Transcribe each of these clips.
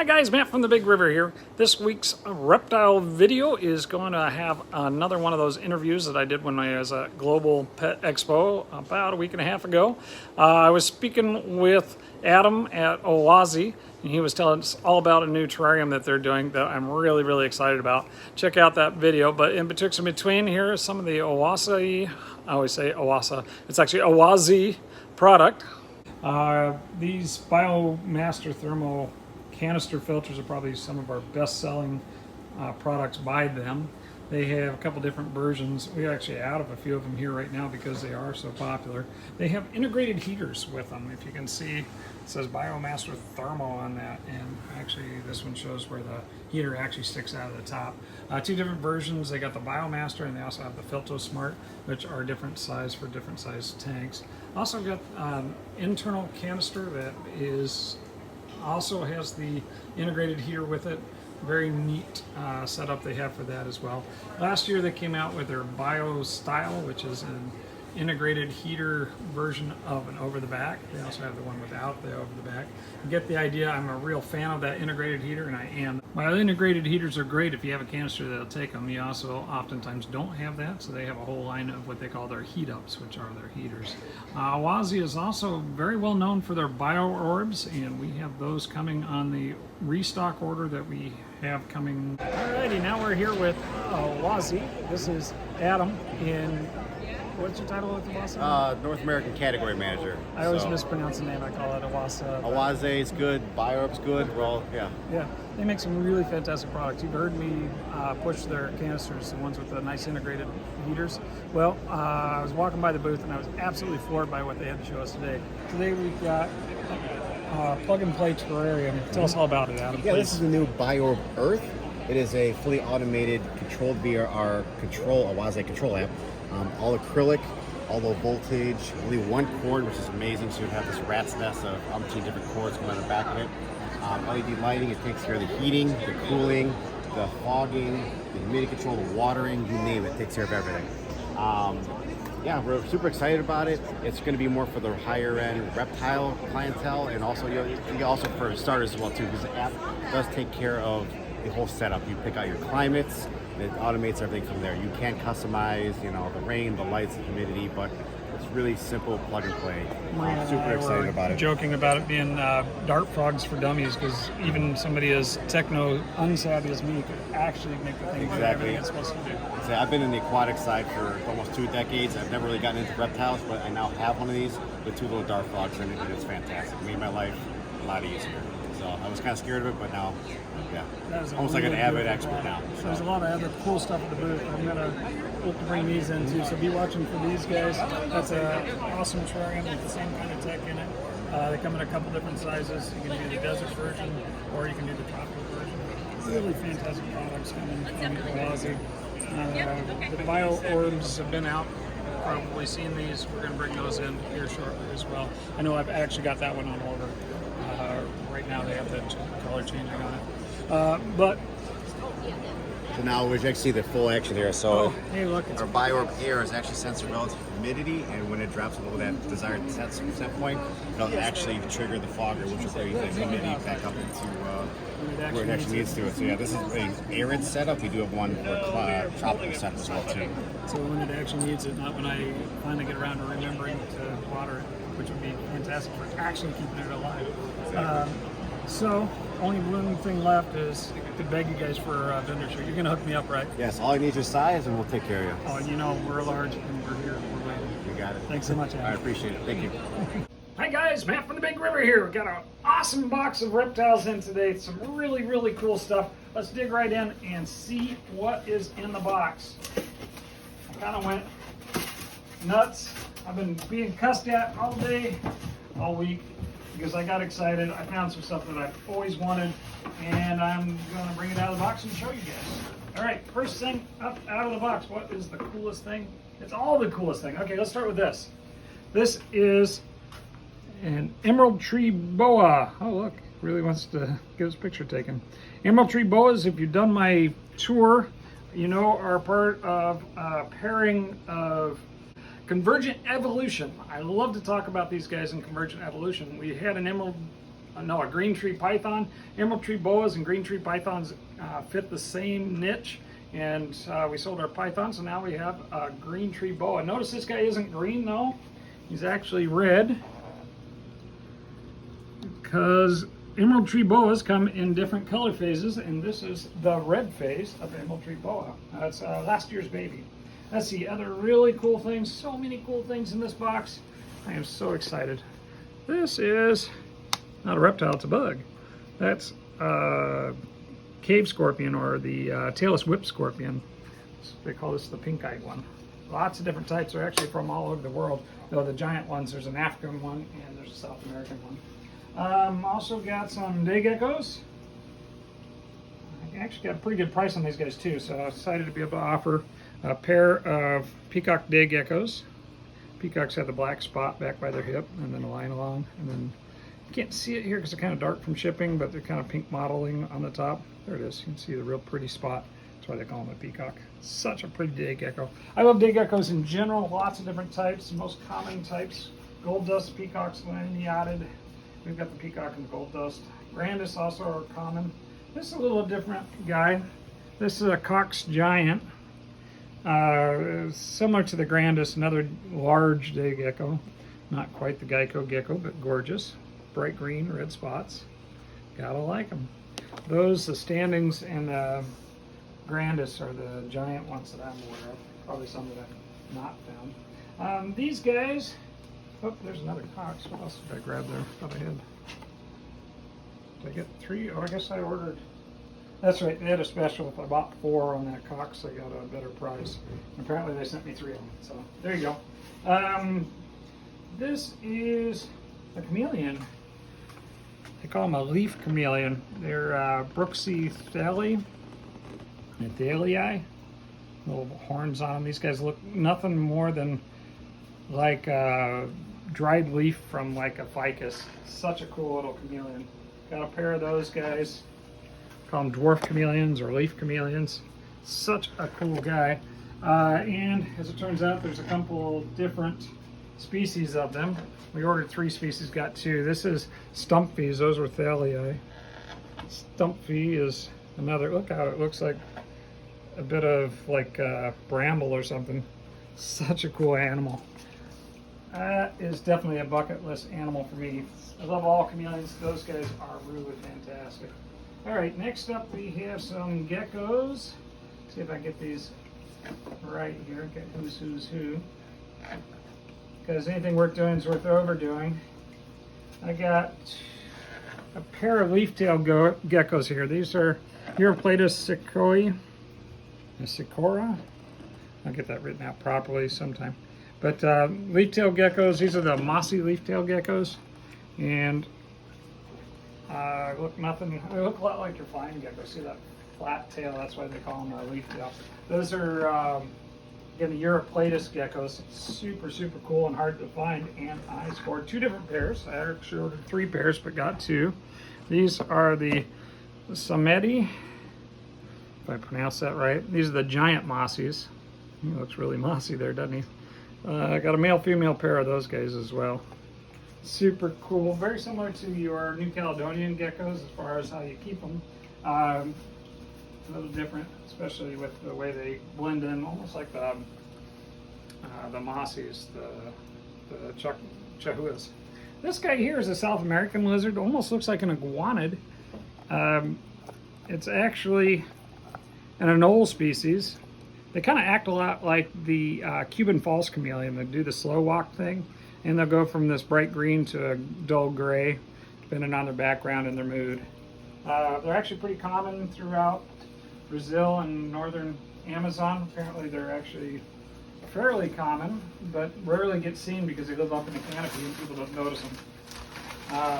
Hi guys, Matt from the Big River here. This week's reptile video is going to have another one of those interviews that I did when I was at Global Pet Expo about a week and a half ago. I was speaking with Adam at Awazi, and he was telling us all about a new terrarium that they're doing that I'm really excited about. Check out that video, but in between here is some of the Oase, I always say Oasa, it's actually Awazi product. These BioMaster thermal canister filters are probably some of our best-selling products by them. They have a couple different versions. We're actually out of a few of them here right now because they are so popular. They have integrated heaters with them. If you can see, it says BioMaster Thermal on that, and actually this one shows where the heater actually sticks out of the top. Two different versions. They got the BioMaster, and they also have the FiltoSmart, which are different size for different size tanks. Also got internal canister that is also has the integrated heater with it. Very neat setup they have for that as well. Last year they came out with their BioStyle, which is an integrated heater version of an over-the-back. They also have the one without the over-the-back. You get the idea. I'm a real fan of that integrated heater, and I am. While integrated heaters are great if you have a canister that'll take them, you also oftentimes don't have that, so they have a whole line of what they call their heat-ups, which are their heaters. Awazi is also very well known for their Biorbs, and we have those coming on the restock order that we have coming. Alrighty, now we're here with Awazi. This is Adam in... What's your title with Awazi? North American Category Manager. I always mispronounce the name. I call it Awazi. Awazi is good. Biorb's good. We're all, yeah. Yeah, they make some really fantastic products. You've heard me push their canisters, the ones with the nice integrated heaters. Well, I was walking by the booth and I was absolutely floored by what they had to show us today. Today we've got plug-and-play terrarium. Tell us all about it, Adam. Yeah, this is the new BioEarth. It is a fully automated, controlled via our Awazi control app. All acrylic, all low voltage, only one cord, which is amazing. So you have this rat's nest of umpteen different cords coming on the back of it. LED lighting, it takes care of the heating, the cooling, the fogging, the humidity control, the watering, you name it, it takes care of everything. Yeah, we're super excited about it. It's going to be more for the higher end reptile clientele, and also also for starters as well too, because the app does take care of the whole setup. You pick out your climates. It automates everything from there. You can customize, the rain, the lights, the humidity, but it's really simple plug and play. I'm super excited about it. Joking about it being dart frogs for dummies, because even somebody as techno unsavvy as me could actually make the thing do everything it's supposed to do. So I've been in the aquatic side for almost 2 decades. I've never really gotten into reptiles, but I now have one of these with 2 little dart frogs in it, and it's fantastic. It made my life a lot easier. So I was kind of scared of it, but now, yeah, almost like an avid expert now. So. There's a lot of other cool stuff at the booth. I'm going to hope to bring these in too, so be watching for these guys. That's an awesome terrarium with the same kind of tech in it. They come in a couple different sizes. You can do the desert version, or you can do the tropical version. Really fantastic products coming from Awazi. The BioOrbs have been out. Probably seen these. We're going to bring those in here shortly as well. I know I've actually got that one on order. Right now they have the color changing on it. But so now we actually see the full action here. So hey, look, our Biorb air is actually sensing relative humidity, and when it drops below that desired set point, it'll actually trigger the fogger, which will bring the humidity back up into where it actually needs to. So yeah, this is an arid setup. We do have one for tropical setup as well too. So when it actually needs it, not when I finally get around to remembering to water it, which would be fantastic for actually keeping it alive. Exactly. So, only one thing left is to beg you guys for a vendor shirt. You're going to hook me up, right? Yes, all I need is your size and we'll take care of you. Oh, we're large and we're here. We're waiting. You got it. Thanks so much, Adam. I appreciate it. Thank you. Hi guys, Matt from the Big River here. We've got an awesome box of reptiles in today. Some really cool stuff. Let's dig right in and see what is in the box. I kind of went nuts. I've been being cussed at all day, all week, because I got excited. I found some stuff that I've always wanted, and I'm going to bring it out of the box and show you guys. All right, first thing up out of the box. What is the coolest thing? It's all the coolest thing. Okay, let's start with this. This is an Emerald Tree Boa. Oh, look, really wants to get his picture taken. Emerald Tree Boas, if you've done my tour, are part of a pairing of Convergent Evolution. I love to talk about these guys in Convergent Evolution. We had an Emerald a green tree python. Emerald tree boas and green tree pythons fit the same niche, and we sold our python, so now we have a green tree boa. Notice this guy isn't green though, he's actually red, because emerald tree boas come in different color phases, and this is the red phase of emerald tree boa. That's last year's baby. Let's see, other really cool things. So many cool things in this box. I am so excited. This is not a reptile, it's a bug. That's cave scorpion, or the tailless whip scorpion. They call this the pink-eyed one. Lots of different types. They're actually from all over the world. Though the giant ones, there's an African one and there's a South American one. Also got some day geckos. I actually got a pretty good price on these guys too, so I was excited to be able to offer a pair of peacock day geckos. Peacocks have the black spot back by their hip and then a line along, and then you can't see it here because they're kind of dark from shipping, but they're kind of pink modeling on the top. There it is. You can see the real pretty spot. That's why they call them a peacock. Such a pretty day gecko. I love day geckos in general. Lots of different types. The most common types: gold dust peacocks, lineated. We've got the peacock and the gold dust. Grandis also are common. This is a little different guy. This is a Cox Giant. Similar to the Grandis, another large day gecko. Not quite the Geico gecko, but gorgeous. Bright green, red spots. Gotta like them. Those, the standings and the Grandis, are the giant ones that I'm aware of. Probably some that I've not found. These guys, oh, there's another Cox. What else did I grab there? Thought I had. Did I get 3? Oh, I guess I ordered. That's right, they had a special. If I bought 4 on that Cox, I got a better price. Apparently they sent me 3 of them, so there you go. This is a chameleon. They call them a leaf chameleon. They're Brooksy Thalii, little horns on them. These guys look nothing more than like a dried leaf from like a ficus. Such a cool little chameleon. Got a pair of those guys. Call them dwarf chameleons or leaf chameleons. Such a cool guy. And as it turns out, there's a couple different species of them. We ordered 3 species, got 2. This is Stumpfies. Those were Thalii. Stumpfie is another. Look how it looks like a bit of like bramble or something. Such a cool animal. That is definitely a bucket list animal for me. I love all chameleons. Those guys are really fantastic. All right, next up we have some geckos. See if I get these right here. Get who's who. Because anything worth doing is worth overdoing. I got a pair of leaftail geckos here. These are Uraplates Sikora. I'll get that written out properly sometime. But leaftail geckos, these are the mossy leaftail geckos. And they look a lot like your flying gecko. See that flat tail? That's why they call them a leaftail. Those are, again, the Uraplates geckos. Super, super cool and hard to find. And I scored 2 different pairs. I actually ordered 3 pairs, but got 2. These are the Samedi, if I pronounce that right. These are the giant mossies. He looks really mossy there, doesn't he? I got a male-female pair of those guys as well. Super cool. Very similar to your New Caledonian geckos as far as how you keep them. A little different, especially with the way they blend in, almost like the mossies, the chahuas. This guy here is a South American lizard. Almost looks like an iguanid. It's actually an anole species. They kind of act a lot like the Cuban false chameleon. They do the slow walk thing, and they'll go from this bright green to a dull gray, depending on their background and their mood. They're actually pretty common throughout Brazil and northern Amazon. Apparently they're actually fairly common, but rarely get seen because they live up in the canopy and people don't notice them.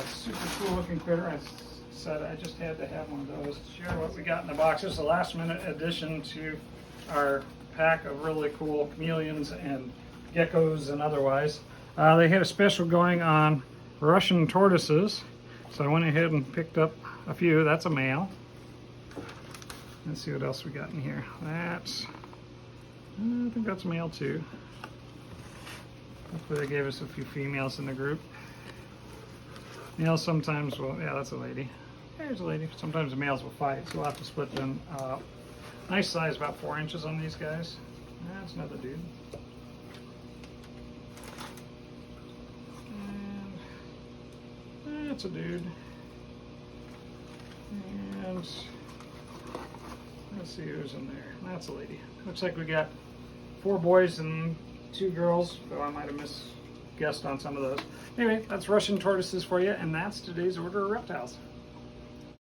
Super cool looking critter. I said I just had to have one of those. Share what we got in the box. This is a last minute addition to our pack of really cool chameleons and geckos and otherwise. They had a special going on Russian tortoises, so I went ahead and picked up a few. That's a male. Let's see what else we got in here. That's, I think that's male too. Hopefully they gave us a few females in the group. Males sometimes will, yeah, that's a lady. There's a lady. Sometimes the males will fight, so we'll have to split them. Nice size, about 4 inches on these guys. That's another dude. And that's a dude. And let's see who's in there. That's a lady. Looks like we got 4 boys and 2 girls, though I might have misguessed on some of those. Anyway, that's Russian tortoises for you, and that's today's order of reptiles.